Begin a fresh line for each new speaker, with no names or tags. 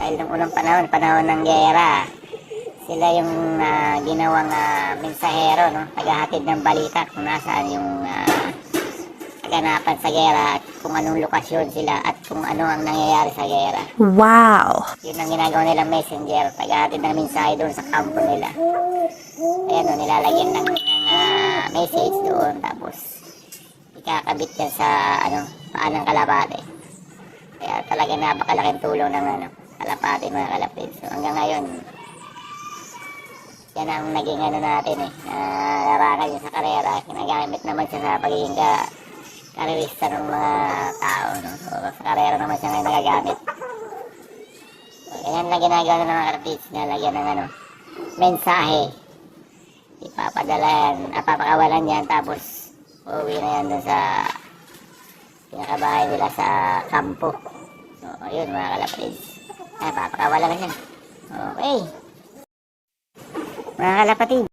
Dahil nung unang panahon ng giyera, sila yung ginawang mensahero, no? Naghahatid ng balita kung nasaan yung kaganapan sa giyera at kung anong lokasyon sila at kung ano ang nangyayari sa giyera.
Wow!
Yun ang ginagawa nilang messenger, naghahatid ng mensahe doon sa kampo nila. Ayan, nilalagyan ng message doon, tapos ikakabit yan sa paan ng kalapate. Kaya talaga napakalaking tulong ng kalapate, mga kalapit. So hanggang ngayon, yan ang naging natin larangan yun sa karera. Ginagamit naman siya sa pagiging karerista ng mga tao, no? So sa karera naman siya ngayon nagagamit. So yan lang ginagawa ng mga kalapit, nalagyan ng mensahe. Papakawalan yan, tapos uuwi na yan dun sa pinakabahay nila sa kampo. So ayun mga kalapit, papakawalan na yan. Okay mga kalapatid,